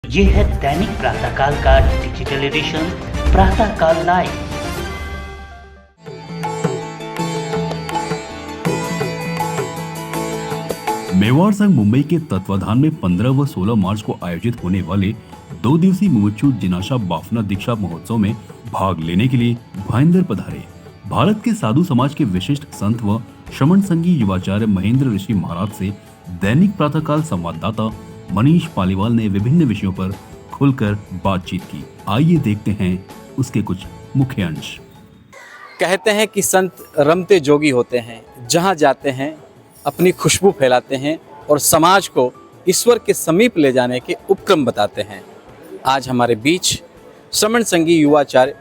ये है दैनिक प्रातःकाल का डिजिटल एडिशन प्रातःकाल लाइव। मेवाड़ संघ मुंबई के तत्वाधान में 15 व 16 मार्च को आयोजित होने वाले 2 दिवसीय मुमुक्षु जिनाशा बाफना दीक्षा महोत्सव में भाग लेने के लिए भाईंदर पधारे। भारत के साधु समाज के विशिष्ट संत व श्रमण संघी युवाचार्य महेंद्र ऋषि महाराज से दैनिक प्रातःकाल संवाददाता मनीष पालीवाल ने विभिन्न विषयों पर खुलकर बातचीत की। आइए देखते हैं उसके कुछ मुख्य अंश। कहते हैं कि संत रमते जोगी होते हैं, जहाँ जाते हैं अपनी खुशबू फैलाते हैं और समाज को ईश्वर के समीप ले जाने के उपक्रम बताते हैं। आज हमारे बीच श्रमण संघी युवाचार्य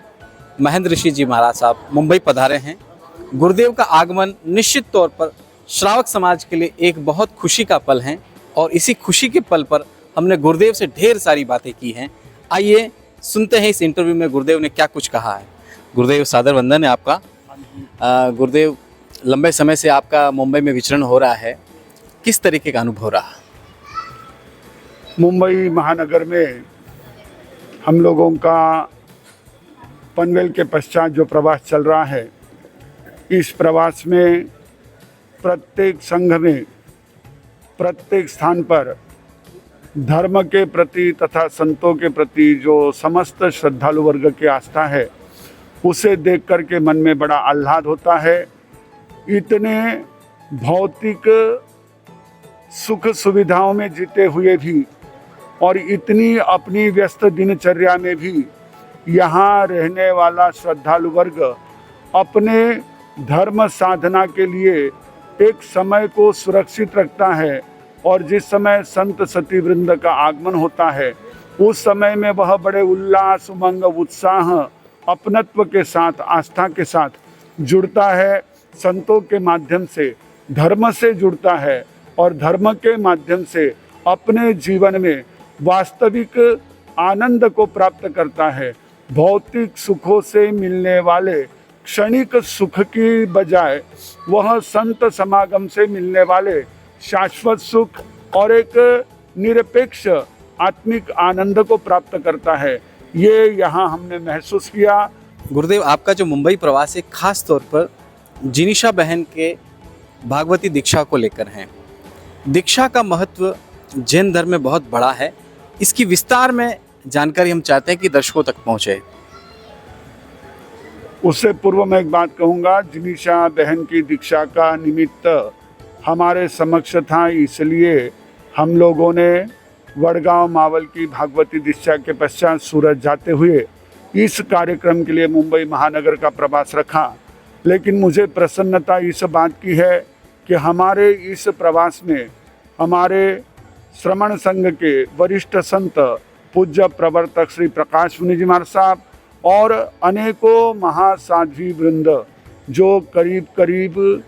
महेंद्र ऋषि जी महाराज साहब मुंबई पधारे हैं। गुरुदेव का आगमन निश्चित तौर पर श्रावक समाज के लिए एक बहुत खुशी का पल है और इसी खुशी के पल पर हमने गुरुदेव से ढेर सारी बातें की हैं। आइए सुनते हैं इस इंटरव्यू में गुरुदेव ने क्या कुछ कहा है। गुरुदेव सादर वंदन है आपका। गुरुदेव, लंबे समय से आपका मुंबई में विचरण हो रहा है, किस तरीके का अनुभव रहा? मुंबई महानगर में हम लोगों का पनवेल के पश्चात जो प्रवास चल रहा है, इस प्रवास में प्रत्येक संघ में प्रत्येक स्थान पर धर्म के प्रति तथा संतों के प्रति जो समस्त श्रद्धालु वर्ग की आस्था है, उसे देख कर के मन में बड़ा आह्लाद होता है। इतने भौतिक सुख सुविधाओं में जीते हुए भी और इतनी अपनी व्यस्त दिनचर्या में भी यहाँ रहने वाला श्रद्धालु वर्ग अपने धर्म साधना के लिए एक समय को सुरक्षित रखता है और जिस समय संत सती वृंद का आगमन होता है उस समय में वह बड़े उल्लास उमंग उत्साह अपनत्व के साथ आस्था के साथ जुड़ता है। संतों के माध्यम से धर्म से जुड़ता है और धर्म के माध्यम से अपने जीवन में वास्तविक आनंद को प्राप्त करता है। भौतिक सुखों से मिलने वाले क्षणिक सुख की बजाय वह संत समागम से मिलने वाले शाश्वत सुख और एक निरपेक्ष आत्मिक आनंद को प्राप्त करता है। ये यहाँ हमने महसूस किया। गुरुदेव, आपका जो मुंबई प्रवास है खास तौर पर जिनीशा बहन के भागवती दीक्षा को लेकर है। दीक्षा का महत्व जैन धर्म में बहुत बड़ा है, इसकी विस्तार में जानकारी हम चाहते हैं कि दर्शकों तक पहुँचे। उससे पूर्व मैं एक बात कहूँगा, जिनीशा बहन की दीक्षा का निमित्त हमारे समक्ष था, इसलिए हम लोगों ने वडगांव मावल की भागवती दीक्षा के पश्चात सूरत जाते हुए इस कार्यक्रम के लिए मुंबई महानगर का प्रवास रखा। लेकिन मुझे प्रसन्नता इस बात की है कि हमारे इस प्रवास में हमारे श्रमण संघ के वरिष्ठ संत पूज्य प्रवर्तक श्री प्रकाश मुनि जी महाराज साहब और अनेकों महासाध्वी वृंद जो करीब करीब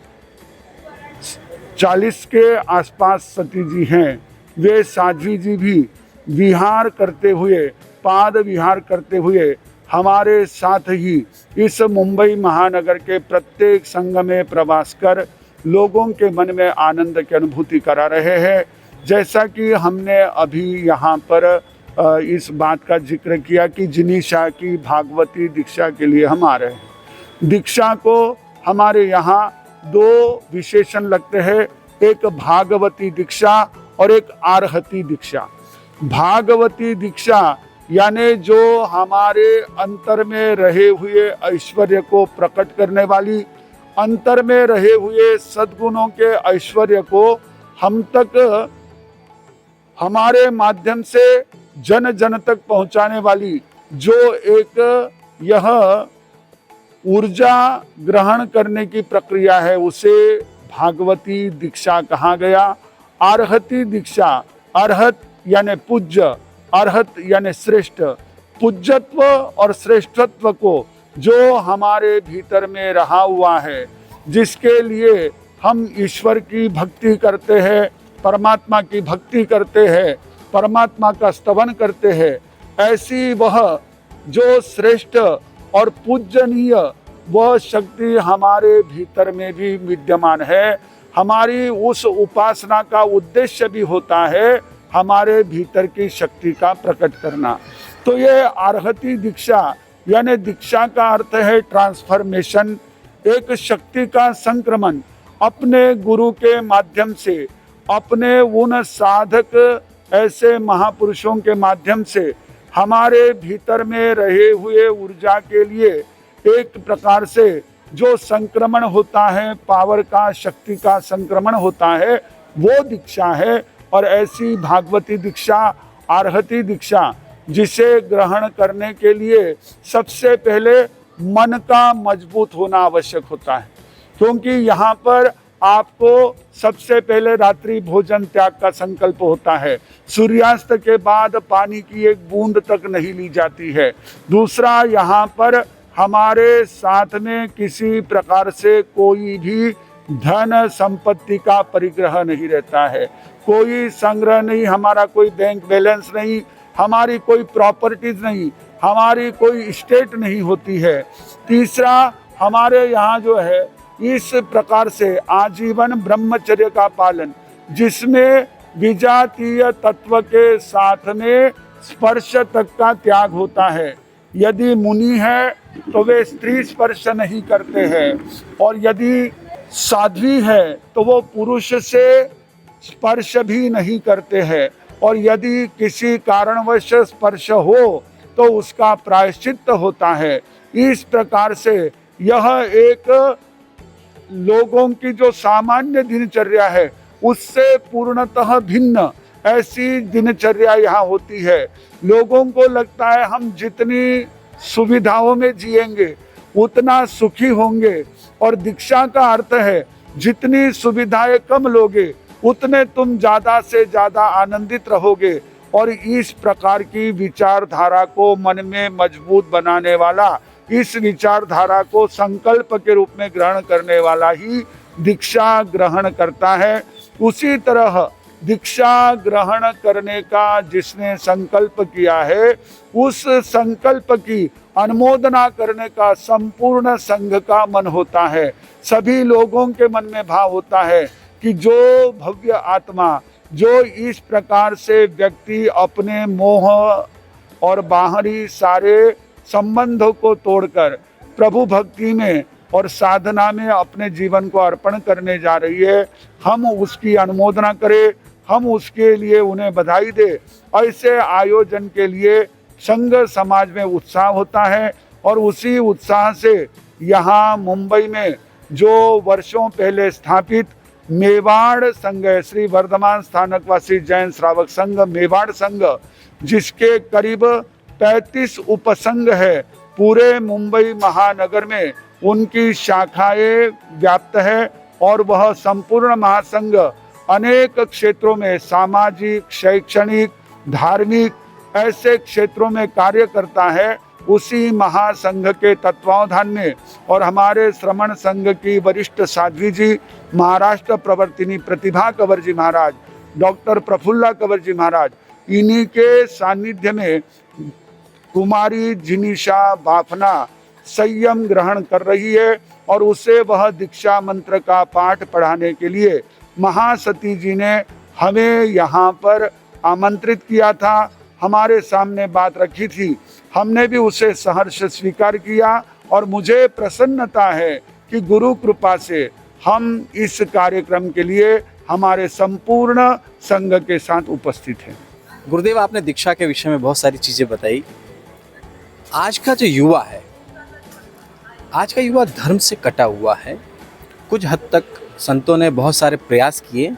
40 के आसपास सती जी हैं, वे साध्वी जी भी विहार करते हुए पाद विहार करते हुए हमारे साथ ही इस मुंबई महानगर के प्रत्येक संघ में प्रवास कर लोगों के मन में आनंद की अनुभूति करा रहे हैं। जैसा कि हमने अभी यहाँ पर इस बात का जिक्र किया कि जिनीशा की भागवती दीक्षा के लिए हम आ रहे हैं। दीक्षा को हमारे यहाँ 2 विशेषण लगते हैं, एक भागवती दीक्षा और एक आर्हती दीक्षा। भागवती दीक्षा यानी जो हमारे अंतर में रहे हुए ऐश्वर्य को प्रकट करने वाली, अंतर में रहे हुए सद्गुणों के ऐश्वर्य को हम तक हमारे माध्यम से जन जन तक पहुंचाने वाली जो एक यह ऊर्जा ग्रहण करने की प्रक्रिया है, उसे भागवती दीक्षा कहा गया। अर्हती दीक्षा, अर्हत यानी पूज्य, अर्हत यानी श्रेष्ठ। पूज्यत्व और श्रेष्ठत्व को जो हमारे भीतर में रहा हुआ है, जिसके लिए हम ईश्वर की भक्ति करते हैं, परमात्मा की भक्ति करते हैं, परमात्मा का स्तवन करते हैं, ऐसी वह जो श्रेष्ठ और पूजनीय वह शक्ति हमारे भीतर में भी विद्यमान है। हमारी उस उपासना का उद्देश्य भी होता है हमारे भीतर की शक्ति का प्रकट करना। तो ये अर्हति दीक्षा यानी दीक्षा का अर्थ है ट्रांसफॉर्मेशन, एक शक्ति का संक्रमण अपने गुरु के माध्यम से, अपने उन साधक ऐसे महापुरुषों के माध्यम से हमारे भीतर में रहे हुए ऊर्जा के लिए एक प्रकार से जो संक्रमण होता है, पावर का, शक्ति का संक्रमण होता है, वो दीक्षा है। और ऐसी भागवती दीक्षा, अर्हति दीक्षा, जिसे ग्रहण करने के लिए सबसे पहले मन का मजबूत होना आवश्यक होता है, क्योंकि यहाँ पर आपको सबसे पहले रात्रि भोजन त्याग का संकल्प होता है। सूर्यास्त के बाद पानी की एक बूंद तक नहीं ली जाती है। दूसरा, यहाँ पर हमारे साथ में किसी प्रकार से कोई भी धन संपत्ति का परिग्रह नहीं रहता है, कोई संग्रह नहीं, हमारा कोई बैंक बैलेंस नहीं, हमारी कोई प्रॉपर्टीज नहीं, हमारी कोई स्टेट नहीं होती है। तीसरा, हमारे यहाँ जो है इस प्रकार से आजीवन ब्रह्मचर्य का पालन, जिसमें विजातीय तत्व के साथ में स्पर्श तक का त्याग होता है। यदि मुनि है तो वे स्त्री स्पर्श नहीं करते हैं, और यदि साध्वी है तो वो पुरुष से स्पर्श भी नहीं करते हैं, और यदि किसी कारणवश स्पर्श हो तो उसका प्रायश्चित होता है। इस प्रकार से यह एक लोगों की जो सामान्य दिनचर्या है उससे पूर्णतः भिन्न ऐसी दिनचर्या यहाँ होती है। लोगों को लगता है हम जितनी सुविधाओं में जिएंगे उतना सुखी होंगे, और दीक्षा का अर्थ है जितनी सुविधाएं कम लोगे उतने तुम ज्यादा से ज्यादा आनंदित रहोगे। और इस प्रकार की विचारधारा को मन में मजबूत बनाने वाला, इस विचारधारा को संकल्प के रूप में ग्रहण करने वाला ही दीक्षा ग्रहण करता है। उसी तरह दीक्षा ग्रहण करने का जिसने संकल्प किया है, उस संकल्प की अनुमोदना करने का संपूर्ण संघ का मन होता है। सभी लोगों के मन में भाव होता है कि जो भव्य आत्मा, जो इस प्रकार से व्यक्ति अपने मोह और बाहरी सारे संबंधों को तोड़कर प्रभु भक्ति में और साधना में अपने जीवन को अर्पण करने जा रही है, हम उसकी अनुमोदना करें, हम उसके लिए उन्हें बधाई दें। ऐसे आयोजन के लिए संघ समाज में उत्साह होता है, और उसी उत्साह से यहाँ मुंबई में जो वर्षों पहले स्थापित मेवाड़ संघ है, श्री वर्धमान स्थानकवासी जैन श्रावक संघ मेवाड़ संघ, जिसके करीब 35 उपसंघ है पूरे मुंबई महानगर में, उनकी शाखाएं व्याप्त है। और वह संपूर्ण महासंघ अनेक क्षेत्रों में सामाजिक, शैक्षणिक, धार्मिक ऐसे क्षेत्रों में कार्य करता है। उसी महासंघ के तत्वावधान में और हमारे श्रमण संघ की वरिष्ठ साध्वी जी, महाराष्ट्र प्रवर्तिनी प्रतिभा कंवर जी महाराज, डॉक्टर प्रफुल्ला कंवर जी महाराज, इन्हीं के सानिध्य में कुमारी जिनिशा बाफना संयम ग्रहण कर रही है, और उसे वह दीक्षा मंत्र का पाठ पढ़ाने के लिए महासती जी ने हमें यहाँ पर आमंत्रित किया था, हमारे सामने बात रखी थी। हमने भी उसे सहर्ष स्वीकार किया, और मुझे प्रसन्नता है कि गुरु कृपा से हम इस कार्यक्रम के लिए हमारे संपूर्ण संघ के साथ उपस्थित हैं। गुरुदेव, आपने दीक्षा के विषय में बहुत सारी चीज़ें बताई। आज का जो युवा है, आज का युवा धर्म से कटा हुआ है। कुछ हद तक संतों ने बहुत सारे प्रयास किए,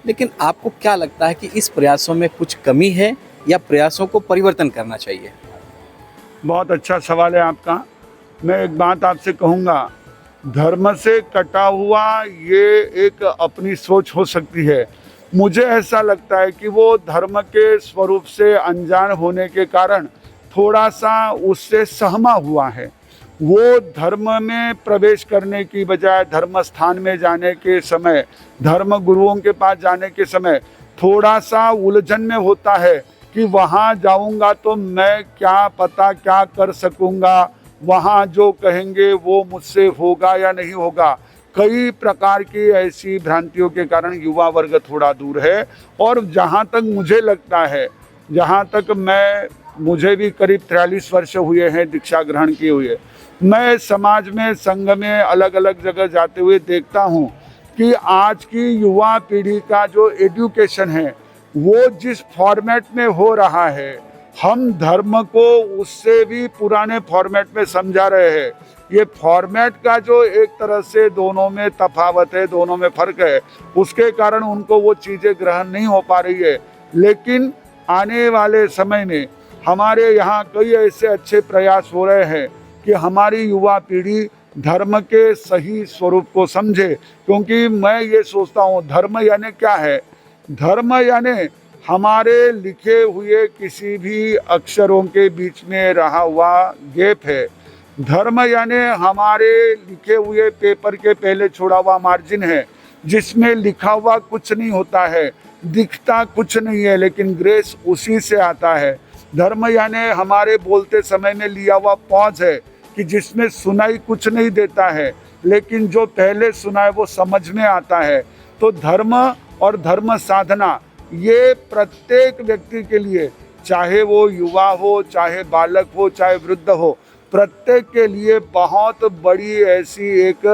लेकिन आपको क्या लगता है कि इस प्रयासों में कुछ कमी है या प्रयासों को परिवर्तन करना चाहिए? बहुत अच्छा सवाल है आपका। मैं एक बात आपसे कहूँगा, धर्म से कटा हुआ ये एक अपनी सोच हो सकती है। मुझे ऐसा लगता है कि वो धर्म के स्वरूप से अनजान होने के कारण थोड़ा सा उससे सहमा हुआ है। वो धर्म में प्रवेश करने की बजाय धर्म स्थान में जाने के समय, धर्म गुरुओं के पास जाने के समय थोड़ा सा उलझन में होता है कि वहाँ जाऊँगा तो मैं क्या पता क्या कर सकूँगा, वहाँ जो कहेंगे वो मुझसे होगा या नहीं होगा। कई प्रकार की ऐसी भ्रांतियों के कारण युवा वर्ग थोड़ा दूर है। और जहाँ तक मुझे लगता है, जहाँ तक मुझे भी करीब 43 वर्ष हुए हैं दीक्षा ग्रहण किए हुए, मैं समाज में, संघ में, अलग अलग जगह जाते हुए देखता हूँ कि आज की युवा पीढ़ी का जो एजुकेशन है वो जिस फॉर्मेट में हो रहा है, हम धर्म को उससे भी पुराने फॉर्मेट में समझा रहे हैं। ये फॉर्मेट का जो एक तरह से दोनों में तफावत है, दोनों में फर्क है, उसके कारण उनको वो चीज़ें ग्रहण नहीं हो पा रही है। लेकिन आने वाले समय में हमारे यहाँ कई ऐसे अच्छे प्रयास हो रहे हैं कि हमारी युवा पीढ़ी धर्म के सही स्वरूप को समझे। क्योंकि मैं ये सोचता हूँ, धर्म यानी क्या है? धर्म यानी हमारे लिखे हुए किसी भी अक्षरों के बीच में रहा हुआ गैप है। धर्म यानी हमारे लिखे हुए पेपर के पहले छोड़ा हुआ मार्जिन है, जिसमें लिखा हुआ कुछ नहीं होता है, दिखता कुछ नहीं है, लेकिन ग्रेस उसी से आता है। धर्म यानी हमारे बोलते समय में लिया हुआ पॉज है कि जिसमें सुनाई कुछ नहीं देता है, लेकिन जो पहले सुना है वो समझ में आता है। तो धर्म और धर्म साधना ये प्रत्येक व्यक्ति के लिए, चाहे वो युवा हो, चाहे बालक हो, चाहे वृद्ध हो, प्रत्येक के लिए बहुत बड़ी ऐसी एक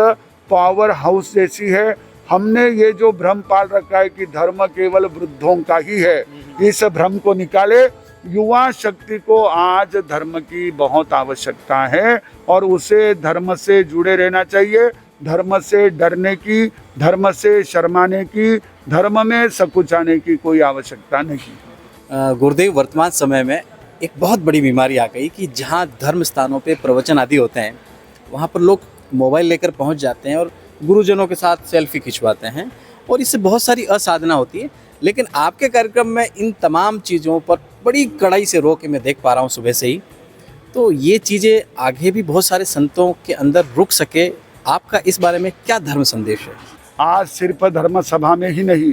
पावर हाउस जैसी है। हमने ये जो भ्रम पाल रखा है कि धर्म केवल वृद्धों का ही है, इस भ्रम को निकाले। युवा शक्ति को आज धर्म की बहुत आवश्यकता है और उसे धर्म से जुड़े रहना चाहिए। धर्म से डरने की, धर्म से शर्माने की, धर्म में सकुचाने की कोई आवश्यकता नहीं। गुरुदेव, वर्तमान समय में एक बहुत बड़ी बीमारी आ गई कि जहाँ धर्म स्थानों पे प्रवचन आदि होते हैं, वहाँ पर लोग मोबाइल लेकर पहुँच जाते हैं और गुरुजनों के साथ सेल्फी खिंचवाते हैं और इससे बहुत सारी असाधना होती है। लेकिन आपके कार्यक्रम में इन तमाम चीज़ों पर बड़ी कड़ाई से रोक मैं देख पा रहा हूँ सुबह से ही। तो ये चीज़ें आगे भी बहुत सारे संतों के अंदर रुक सके, आपका इस बारे में क्या धर्म संदेश है? आज सिर्फ धर्म सभा में ही नहीं,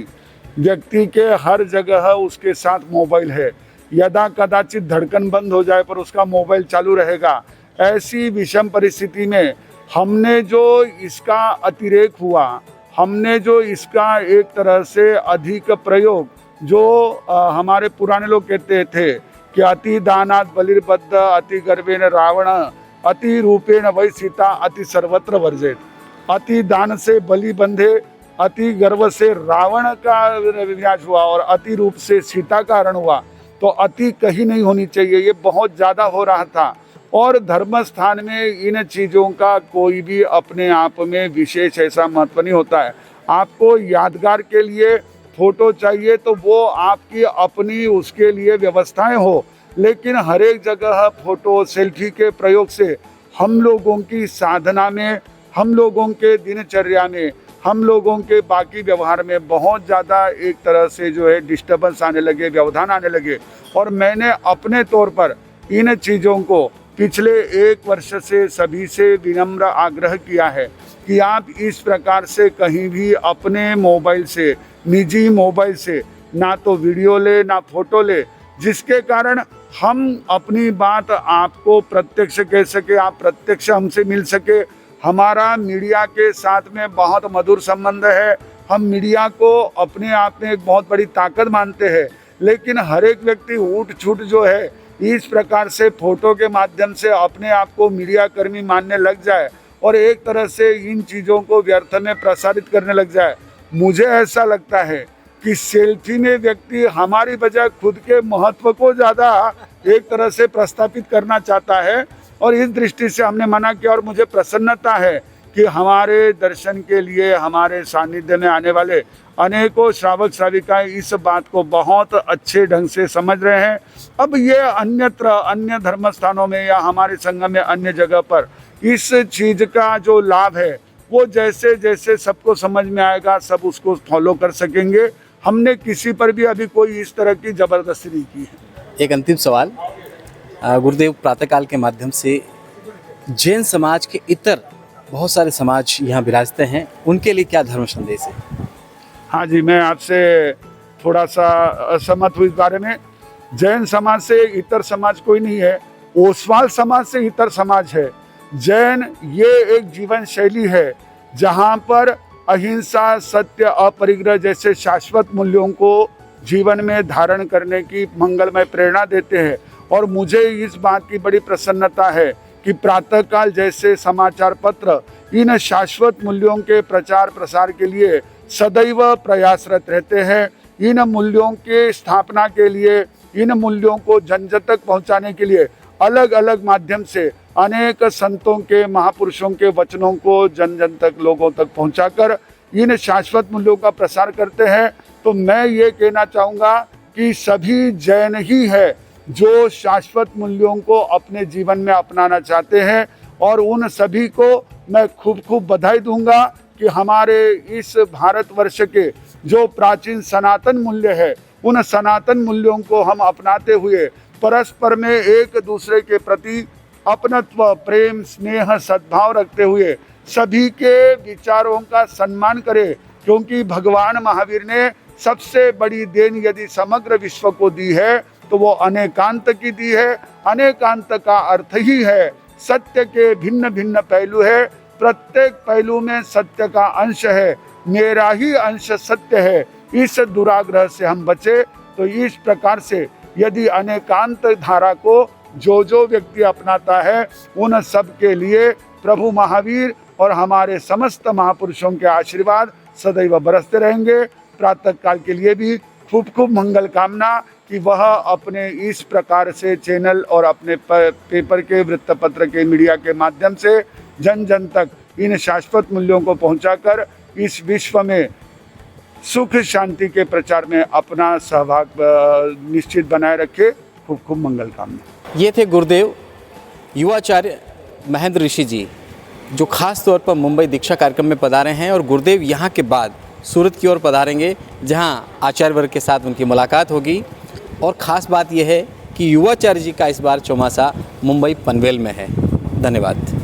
व्यक्ति के हर जगह उसके साथ मोबाइल है। यदा कदाचित धड़कन बंद हो जाए पर उसका मोबाइल चालू रहेगा। ऐसी विषम परिस्थिति में हमने जो इसका अतिरेक हुआ, हमने जो इसका एक तरह से अधिक प्रयोग, जो हमारे पुराने लोग कहते थे कि अति दानात बलिर्बद्ध, अति गर्वेण रावण, अति रूपेण वै सीता, अति सर्वत्र वर्जेत। अति दान से बलि बंधे, अति गर्व से रावण का विनाश हुआ और अति रूप से सीता का हरण हुआ। तो अति कहीं नहीं होनी चाहिए, ये बहुत ज़्यादा हो रहा था। और धर्म स्थान में इन चीज़ों का कोई भी अपने आप में विशेष ऐसा महत्व नहीं होता है। आपको यादगार के लिए फोटो चाहिए तो वो आपकी अपनी उसके लिए व्यवस्थाएं हो, लेकिन हर एक जगह फोटो सेल्फी के प्रयोग से हम लोगों की साधना में, हम लोगों के दिनचर्या में, हम लोगों के बाकी व्यवहार में बहुत ज़्यादा एक तरह से जो है डिस्टर्बेंस आने लगे, व्यवधान आने लगे। और मैंने अपने तौर पर इन चीज़ों को पिछले 1 वर्ष से सभी से विनम्र आग्रह किया है कि आप इस प्रकार से कहीं भी अपने मोबाइल से, निजी मोबाइल से ना तो वीडियो ले ना फोटो ले, जिसके कारण हम अपनी बात आपको प्रत्यक्ष कह सके, आप प्रत्यक्ष हमसे मिल सके। हमारा मीडिया के साथ में बहुत मधुर संबंध है। हम मीडिया को अपने आप में एक बहुत बड़ी ताकत मानते हैं, लेकिन हर एक व्यक्ति ऊट छूट जो है इस प्रकार से फोटो के माध्यम से अपने आप को मीडिया कर्मी मानने लग जाए और एक तरह से इन चीज़ों को व्यर्थ में प्रसारित करने लग जाए। मुझे ऐसा लगता है कि सेल्फी में व्यक्ति हमारी बजाय खुद के महत्व को ज़्यादा एक तरह से प्रस्थापित करना चाहता है और इस दृष्टि से हमने मना किया। और मुझे प्रसन्नता है कि हमारे दर्शन के लिए हमारे सानिध्य में आने वाले अनेकों श्रावक श्राविकाएं इस बात को बहुत अच्छे ढंग से समझ रहे हैं। अब ये अन्यत्र, अन्य धर्म स्थानों में या हमारे संघ में अन्य जगह पर इस चीज़ का जो लाभ है वो जैसे जैसे सबको समझ में आएगा सब उसको फॉलो कर सकेंगे। हमने किसी पर भी अभी कोई इस तरह की जबरदस्ती नहीं की है। एक अंतिम सवाल, गुरुदेव, प्रातःकाल के माध्यम से जैन समाज के इतर बहुत सारे समाज यहाँ विराजते हैं, उनके लिए क्या धर्म संदेश है? हाँ जी, मैं आपसे थोड़ा सा असहमत हूँ इस बारे में। जैन समाज से इतर समाज कोई नहीं है, ओसवाल समाज से इतर समाज है। जैन ये एक जीवन शैली है जहाँ पर अहिंसा, सत्य, अपरिग्रह जैसे शाश्वत मूल्यों को जीवन में धारण करने की मंगलमय प्रेरणा देते हैं। और मुझे इस बात की बड़ी प्रसन्नता है कि प्रातःकाल जैसे समाचार पत्र इन शाश्वत मूल्यों के प्रचार प्रसार के लिए सदैव प्रयासरत रहते हैं। इन मूल्यों के स्थापना के लिए, इन मूल्यों को जन जन तक पहुंचाने के लिए अलग अलग माध्यम से अनेक संतों के, महापुरुषों के वचनों को जन जन तक, लोगों तक पहुंचाकर इन शाश्वत मूल्यों का प्रसार करते हैं। तो मैं ये कहना चाहूँगा कि सभी जैन ही है जो शाश्वत मूल्यों को अपने जीवन में अपनाना चाहते हैं, और उन सभी को मैं खूब खूब बधाई दूंगा कि हमारे इस भारतवर्ष के जो प्राचीन सनातन मूल्य है, उन सनातन मूल्यों को हम अपनाते हुए परस्पर में एक दूसरे के प्रति अपनत्व, प्रेम, स्नेह, सद्भाव रखते हुए सभी के विचारों का सम्मान करें। क्योंकि भगवान महावीर ने सबसे बड़ी देन यदि समग्र विश्व को दी है तो वो अनेकांत की दी है। अनेकांत का अर्थ ही है सत्य के भिन्न भिन्न पहलू है, प्रत्येक पहलू में सत्य का अंश है, मेरा ही अंश सत्य है। इस दुराग्रह से हम बचे। तो इस प्रकार से यदि अनेकांत धारा को जो व्यक्ति अपनाता है, उन सब के लिए प्रभु महावीर और हमारे समस्त महापुरुषों के आशीर्वाद सदैव बरसते रहेंगे। प्रातः काल के लिए भी खूब खूब मंगल कामना कि वह अपने इस प्रकार से चैनल और अपने पेपर के, वृत्तपत्र के, मीडिया के माध्यम से जन जन तक इन शाश्वत मूल्यों को पहुंचाकर इस विश्व में सुख शांति के प्रचार में अपना सहभाग निश्चित बनाए रखे। खूब खूब मंगल कामना। ये थे गुरुदेव युवाचार्य महेंद्र ऋषि जी, जो खास तौर पर मुंबई दीक्षा कार्यक्रम में पधारे हैं। और गुरुदेव यहाँ के बाद सूरत की ओर पधारेंगे, जहाँ आचार्य वर्ग के साथ उनकी मुलाकात होगी। और ख़ास बात यह है कि युवाचार्य जी का इस बार चौमासा मुंबई पनवेल में है। धन्यवाद।